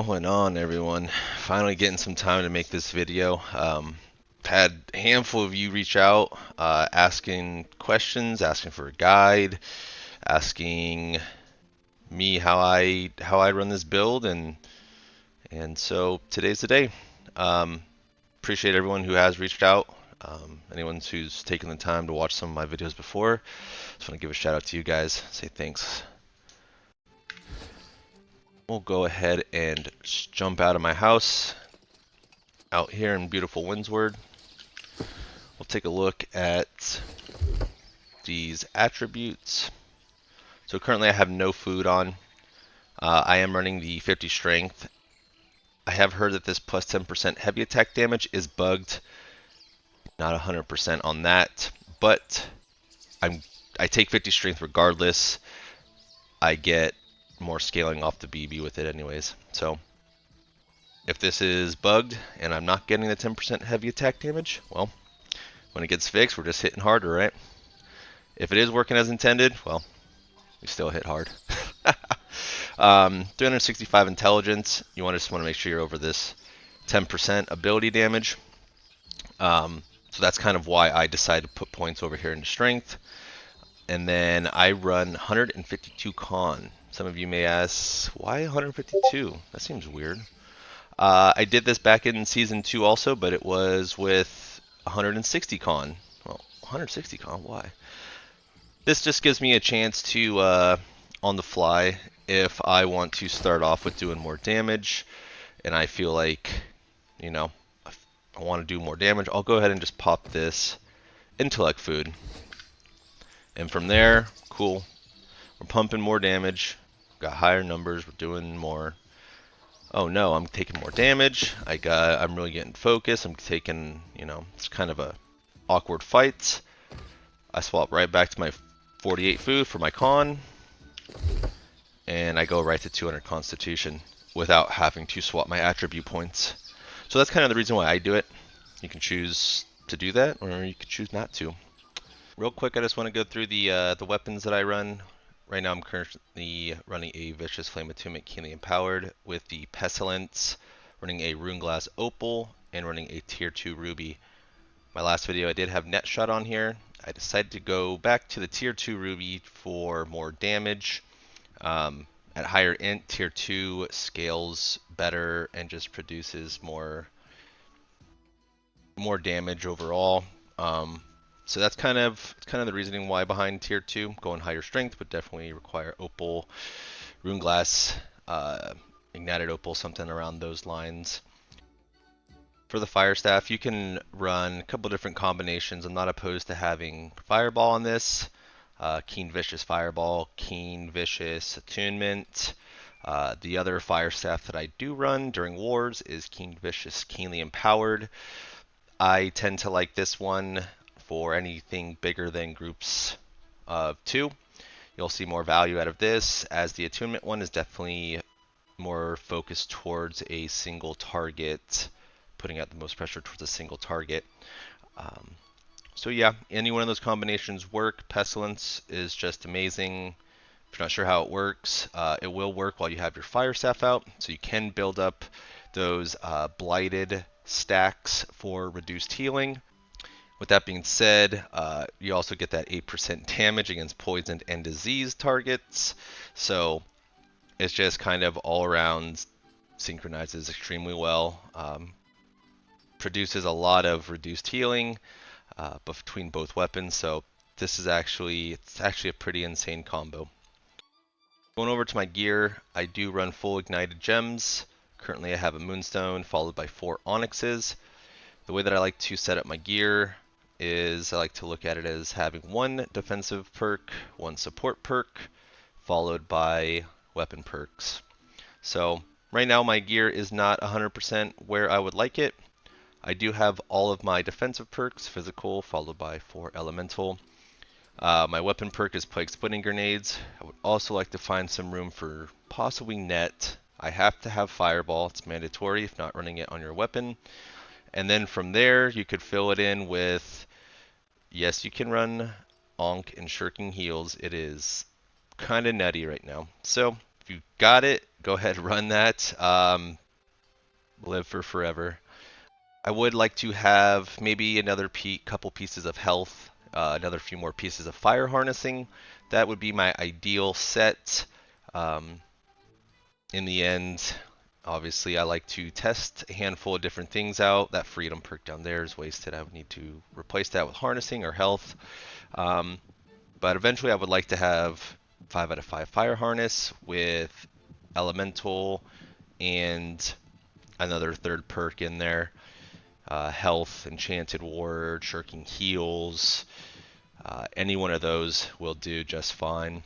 Going on, everyone? Finally getting some time to make this video. Had a handful of you reach out, asking questions, asking for a guide, asking me how I run this build, and so today's the day. Appreciate everyone who has reached out. Anyone who's taken the time to watch some of my videos before. Just want to give a shout out to you guys. Say thanks. We'll go ahead and jump out of my house out here in beautiful Windsward. We'll take a look at these attributes. So currently I have no food on. I am running the 50 strength. I have heard that this plus 10% heavy attack damage is bugged. Not 100% on that, but I take 50 strength regardless. I get more scaling off the BB with it anyways. So if this is bugged and I'm not getting the 10% heavy attack damage, well, when it gets fixed, we're just hitting harder, right? If it is working as intended, well, we still hit hard. 365 intelligence. You just want to make sure you're over this 10% ability damage. So that's kind of why I decided to put points over here into strength. And then I run 152 con. Some of you may ask, why 152? That seems weird. I did this back in season 2 also, but it was with 160 con. Well, 160 con, why? This just gives me a chance to, on the fly, if I want to start off with doing more damage, and I feel like, you know, I want to do more damage, I'll go ahead and just pop this intellect food. And from there, cool, we're pumping more damage, got higher numbers, we're doing more. Oh no, I'm taking more damage. I'm really getting focused. I'm taking, it's kind of a awkward fight. I swap right back to my 48 food for my con, and I go right to 200 constitution without having to swap my attribute points. So that's kind of the reason why I do it. You can choose to do that, or you can choose not to. Real quick, I just want to go through the weapons that I run. Right now I'm currently running a Vicious Flame Attunement keenly empowered with the Pestilence, running a Runeglass Opal, and running a Tier 2 Ruby. My last video I did have Net Shot on here. I decided to go back to the Tier 2 Ruby for more damage. At higher int, Tier 2 scales better and just produces more damage overall. So that's kind of the reasoning why behind Tier 2. Going higher strength would definitely require Opal, Runeglass, Ignited Opal, something around those lines. For the Firestaff, you can run a couple different combinations. I'm not opposed to having Fireball on this. Keen Vicious Fireball, Keen Vicious Attunement. The other Firestaff that I do run during wars is Keen Vicious Keenly Empowered. I tend to like this one for anything bigger than groups of 2. You'll see more value out of this, as the attunement one is definitely more focused towards a single target, putting out the most pressure towards a single target. So yeah, any one of those combinations work. Pestilence is just amazing. If you're not sure how it works, it will work while you have your Firestaff out, so you can build up those blighted stacks for reduced healing. With that being said, you also get that 8% damage against poisoned and diseased targets. So it's just kind of all around synchronizes extremely well. Produces a lot of reduced healing between both weapons. So this is actually a pretty insane combo. Going over to my gear, I do run full ignited gems. Currently I have a moonstone followed by 4 onyxes. The way that I like to set up my gear is I like to look at it as having 1 defensive perk, 1 support perk, followed by weapon perks. So right now my gear is not 100% where I would like it. I do have all of my defensive perks, physical, followed by 4 elemental. My weapon perk is plague splitting grenades. I would also like to find some room for possibly net. I have to have fireball, it's mandatory if not running it on your weapon. And then from there you could fill it in with, yes, you can run Onk and Shirking Heals. It is kind of nutty right now. So if you got it, go ahead, run that. Live for forever. I would like to have maybe another couple pieces of health, another few more pieces of fire harnessing. That would be my ideal set. Um, in the end, obviously, I like to test a handful of different things out. That freedom perk down there is wasted. I would need to replace that with harnessing or health. Um, but eventually, I would like to have 5 out of 5 fire harness with elemental and another third perk in there. Health, enchanted ward, shirking heals. Any one of those will do just fine.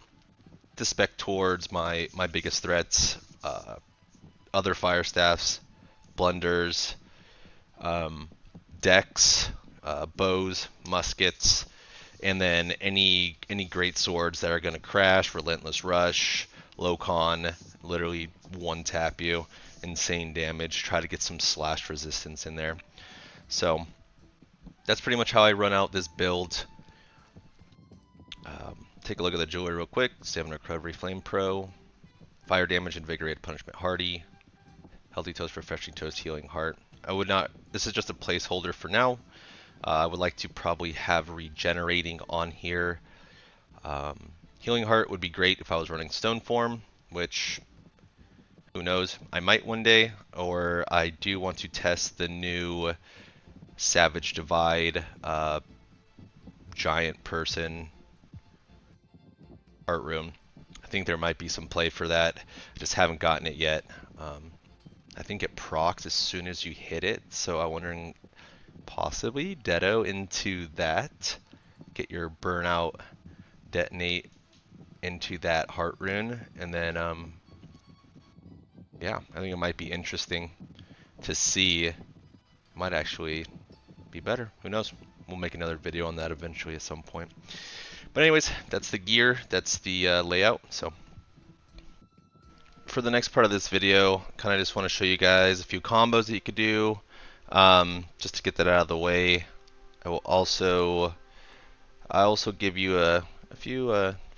To spec towards my biggest threats, other Firestaffs, blunders, decks, bows, muskets, and then any great swords that are going to crash, relentless rush, low con, literally one tap you, insane damage. Try to get some slash resistance in there. So that's pretty much how I run out this build. Take a look at the jewelry real quick. Stamina Recovery Flame Pro, Fire Damage, Invigorated Punishment Hardy, Healthy Toast, Refreshing Toast, Healing Heart. I would not, this is just a placeholder for now. I would like to probably have Regenerating on here. Healing Heart would be great if I was running Stone Form, which, who knows, I might one day, or I do want to test the new Savage Divide giant person art rune. I think there might be some play for that. Just haven't gotten it yet. I think it procs as soon as you hit it, so I'm wondering possibly Deado into that. Get your burnout detonate into that heart rune, and then yeah, I think it might be interesting to see. Might actually be better. Who knows? We'll make another video on that eventually at some point. But anyways, that's the gear, that's the layout. So for the next part of this video, kind of just want to show you guys a few combos that you could do, just to get that out of the way. I also give you a few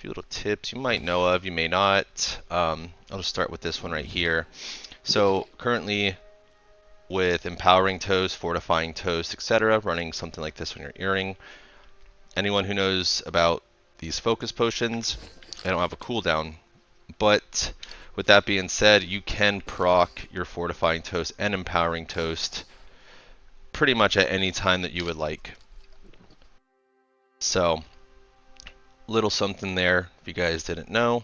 little tips you might know of, you may not. I'll just start with this one right here. So currently with Empowering Toast, Fortifying Toast, etc., running something like this on your earring. Anyone who knows about these focus potions, they don't have a cooldown. But with that being said, you can proc your Fortifying Toast and Empowering Toast pretty much at any time that you would like. So, little something there if you guys didn't know.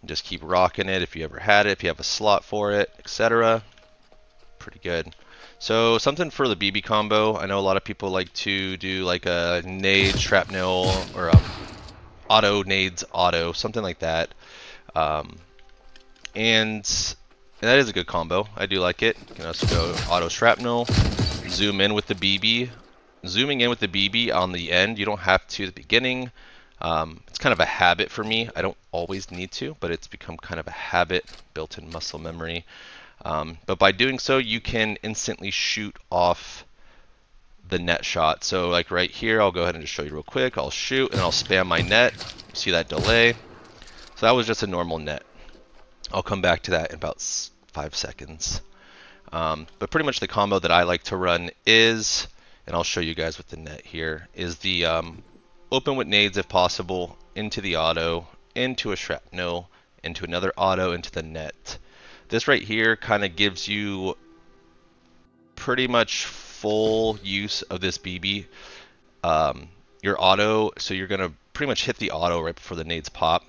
Just keep rocking it if you ever had it, if you have a slot for it, etc. Pretty good. So something for the BB combo. I know a lot of people like to do like a nade, shrapnel, or auto nades, auto, something like that. And that is a good combo. I do like it. You can also go auto shrapnel, zoom in with the BB. Zooming in with the BB on the end, you don't have to at the beginning. It's kind of a habit for me. I don't always need to, but it's become kind of a habit, built-in muscle memory. But by doing so, you can instantly shoot off the net shot. So like right here, I'll go ahead and just show you real quick. I'll shoot and I'll spam my net. See that delay? So that was just a normal net. I'll come back to that in about 5 seconds. But pretty much the combo that I like to run is, and I'll show you guys with the net here, is the open with nades if possible, into the auto, into a shrapnel, into another auto, into the net. This right here kind of gives you pretty much full use of this BB. Your auto, so you're going to pretty much hit the auto right before the nades pop,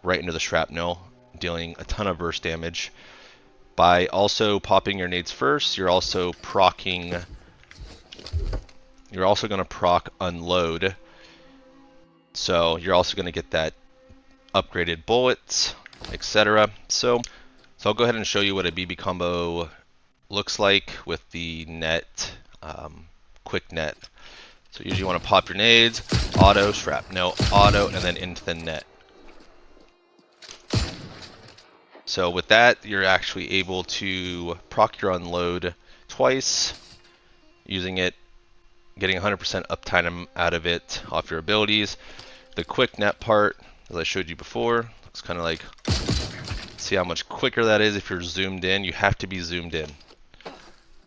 right into the shrapnel, dealing a ton of burst damage. By also popping your nades first, you're also procking, you're also going to proc unload. So you're also going to get that upgraded bullets, etc. So I'll go ahead and show you what a BB combo looks like with the net, quick net. So usually you want to pop your nades, auto, shrapnel, auto, and then into the net. So with that, you're actually able to proc your unload twice, using it, getting 100% uptime out of it off your abilities. The quick net part, as I showed you before, looks kind of like See how much quicker that is if you're zoomed in. You have to be zoomed in.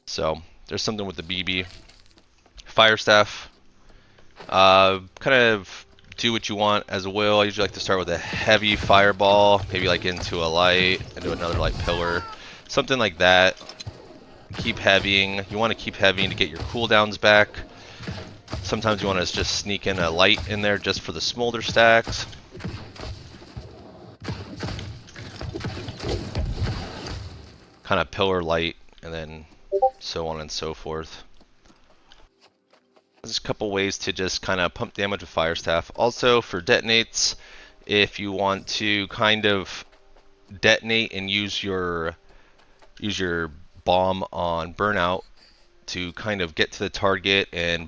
So there's something with the BB. Firestaff, kind of do what you want as a will. I usually like to start with a heavy fireball, maybe like into a light, into another light pillar, something like that. Keep heavying. You want to keep heavying to get your cooldowns back. Sometimes you want to just sneak in a light in there just for the smolder stacks. Kind of pillar light, and then so on and so forth. There's a couple ways to just kind of pump damage with Firestaff. Also for detonates, if you want to kind of detonate and use your bomb on burnout to kind of get to the target and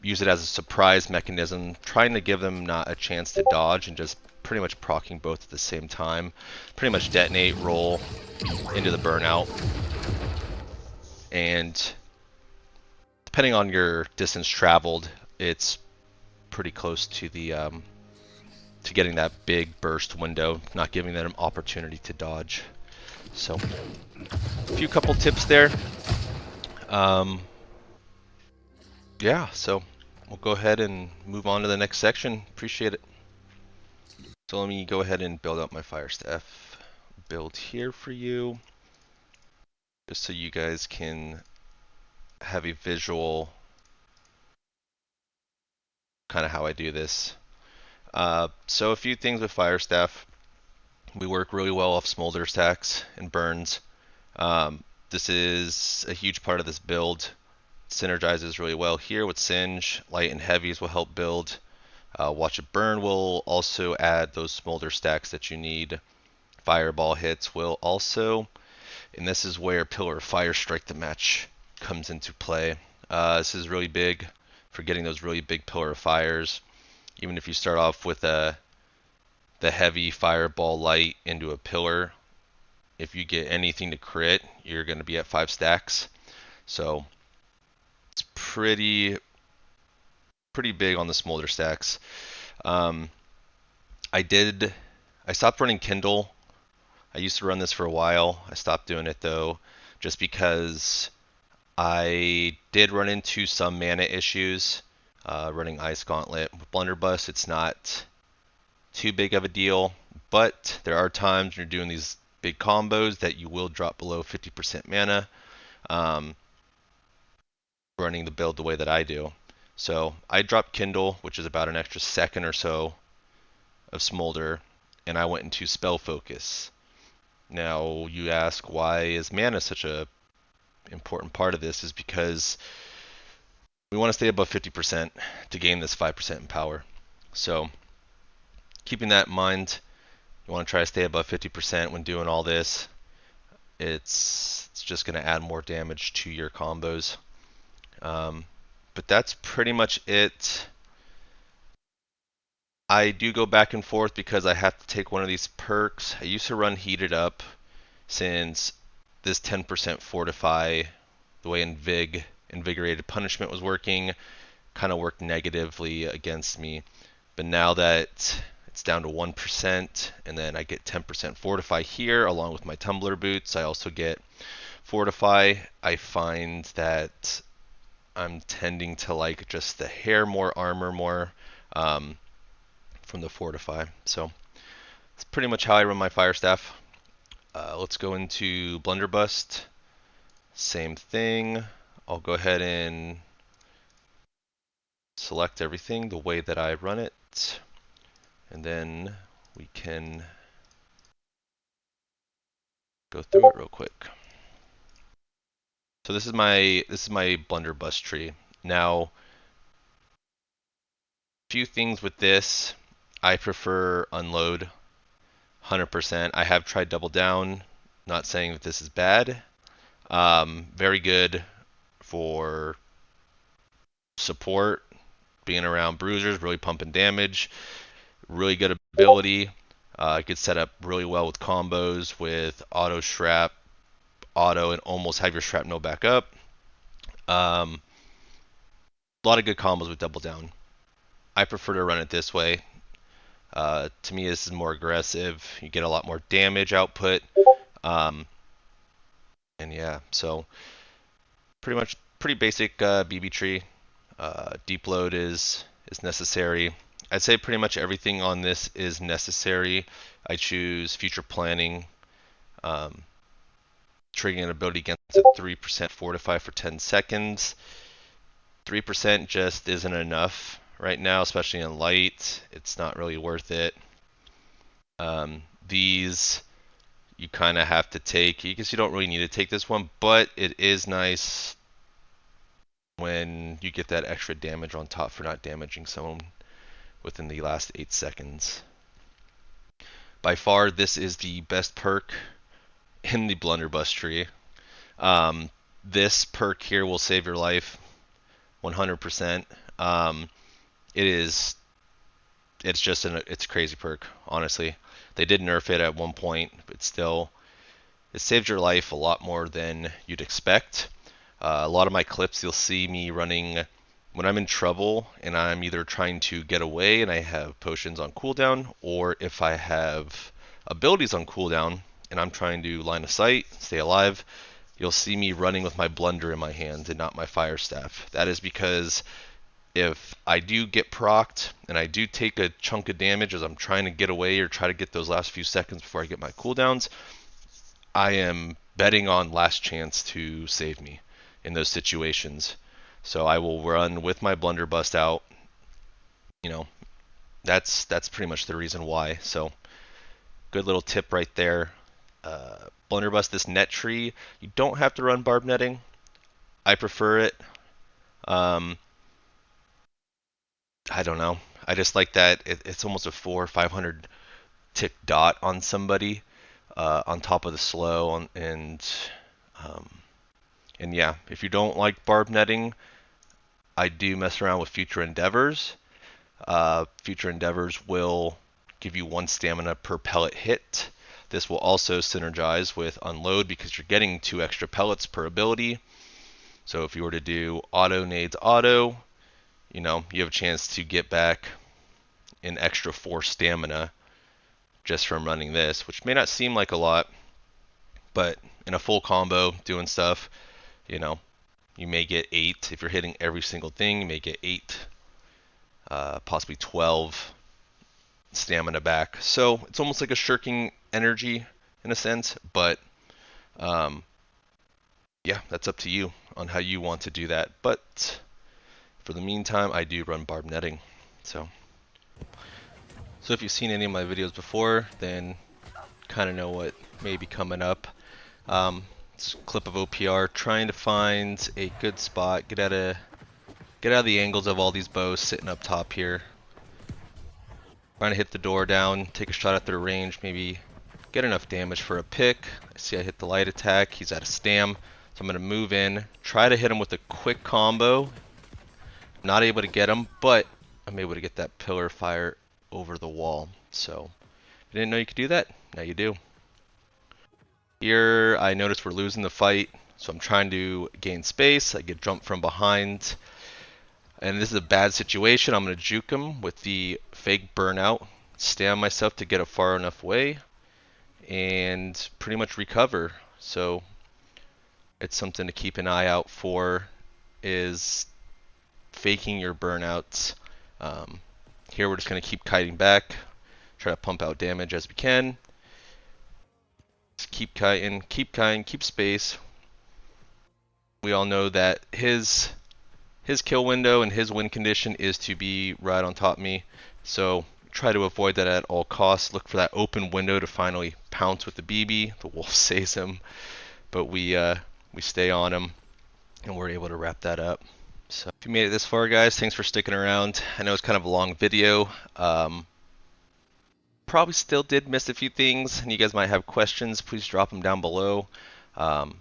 use it as a surprise mechanism, trying to give them not a chance to dodge and just pretty much proccing both at the same time. Pretty much detonate, roll into the burnout, and depending on your distance traveled, it's pretty close to the to getting that big burst window, not giving them an opportunity to dodge. So, a couple tips there. Yeah, so we'll go ahead and move on to the next section. Appreciate it. So let me go ahead and build out my Firestaff build here for you, just so you guys can have a visual kind of how I do this. So a few things with Firestaff. We work really well off smolder stacks and burns. This is a huge part of this build. It synergizes really well here with Singe. Light and heavies will help build. Watch it burn will also add those smolder stacks that you need. Fireball hits will also, and this is where Pillar of Fire Strike the Match comes into play. This is really big for getting those really big Pillar of Fires. Even if you start off with the heavy Fireball light into a pillar, if you get anything to crit, you're going to be at 5 stacks. So it's pretty big on the smolder stacks. I stopped running Kindle. I used to run this for a while. I stopped doing it though, just because I did run into some mana issues running Ice Gauntlet. With blunderbuss, it's not too big of a deal, but there are times when you're doing these big combos that you will drop below 50% mana running the build the way that I do. So I dropped Kindle, which is about an extra second or so of Smolder, and I went into Spell Focus. Now you ask, why is mana such a important part of this? Is because we want to stay above 50% to gain this 5% in power. So keeping that in mind, you want to try to stay above 50% when doing all this. It's just going to add more damage to your combos. But that's pretty much it. I do go back and forth because I have to take one of these perks. I used to run Heated Up, since this 10% Fortify, the way Invigorated Punishment was working, kind of worked negatively against me. But now that it's down to 1%, and then I get 10% Fortify here along with my Tumbler Boots, I also get Fortify. I find that I'm tending to like just the hair more, armor more from the Fortify. So that's pretty much how I run my Firestaff. Let's go into Blunderbuss. Same thing. I'll go ahead and select everything the way that I run it, and then we can go through it real quick. So this is my blunderbuss tree. Now, a few things with this. I prefer unload 100%. I have tried double down. Not saying that this is bad. Very good for support, being around bruisers, really pumping damage. Really good ability. It could set up really well with combos with auto shrap, auto, and almost have your shrapnel back up. A lot of good combos with double down. I prefer to run it this way. To me, this is more aggressive. You get a lot more damage output. Um, and yeah, so pretty basic BB tree. Deep load is necessary. I'd say pretty much everything on this is necessary. I choose future planning, um, triggering an ability against a 3% fortify for 10 seconds. 3% just isn't enough right now, especially in light. It's not really worth it. These you kind of have to take. I guess you don't really need to take this one, but it is nice when you get that extra damage on top for not damaging someone within the last 8 seconds. By far, this is the best perk in the blunderbuss tree. This perk here will save your life 100%. It's just it's a crazy perk, honestly. They did nerf it at one point, but still, it saves your life a lot more than you'd expect. A lot of my clips, you'll see me running when I'm in trouble and I'm either trying to get away and I have potions on cooldown, or if I have abilities on cooldown and I'm trying to line of sight, stay alive, you'll see me running with my blunder in my hand and not my Firestaff. That is because if I do get procced and I do take a chunk of damage as I'm trying to get away or try to get those last few seconds before I get my cooldowns, I am betting on last chance to save me in those situations. So I will run with my blunderbuss out. You know, that's pretty much the reason why. So good little tip right there. Blunderbuss, this net tree, you don't have to run barb netting. I prefer it. I don't know. I just like that it's almost a 400 or 500 tick dot on somebody on top of the slow um, and yeah, if you don't like barb netting, I do mess around with future endeavors. Future endeavors will give you 1 stamina per pellet hit. This will also synergize with unload because you're getting 2 extra pellets per ability. So if you were to do auto nades auto, you have a chance to get back an extra 4 stamina just from running this, which may not seem like a lot, but in a full combo doing stuff, you may get 8. If you're hitting every single thing, you may get 8, possibly 12 stamina back. So it's almost like a shirking energy in a sense, but yeah, that's up to you on how you want to do that. But for the meantime, I do run barb netting. So if you've seen any of my videos before, then kind of know what may be coming up. This clip of OPR trying to find a good spot, get out of the angles of all these bows sitting up top here. Trying to hit the door down, take a shot at their range, maybe get enough damage for a pick. I see I hit the light attack, he's at a stam, so I'm going to move in, try to hit him with a quick combo. Not able to get him, but I'm able to get that pillar fire over the wall. So, if you didn't know you could do that, now you do. Here, I notice we're losing the fight, so I'm trying to gain space. I get jumped from behind, and this is a bad situation. I'm going to juke him with the fake burnout, stand myself to get it far enough away, and pretty much recover. So it's something to keep an eye out for, is faking your burnouts. Here we're just going to keep kiting back, try to pump out damage as we can. Just keep kiting, keep space. We all know that his kill window and his win condition is to be right on top of me, so try to avoid that at all costs. Look for that open window to finally pounce with the BB. The wolf saves him, but we stay on him, and we're able to wrap that up. So if you made it this far, guys, thanks for sticking around. I know it's kind of a long video. Probably still did miss a few things, and you guys might have questions. Please drop them down below. I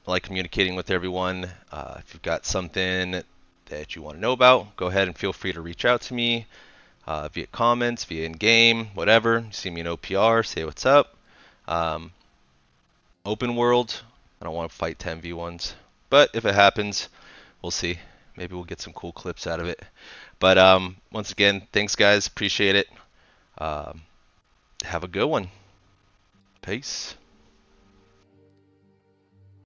like communicating with everyone. If you've got something that you want to know about, go ahead and feel free to reach out to me via comments, via in-game, whatever. You see me in OPR, say what's up. Open world, I don't want to fight 10v1s, but if it happens, we'll see. Maybe we'll get some cool clips out of it. But once again, thanks guys, appreciate it. Have a good one. Peace.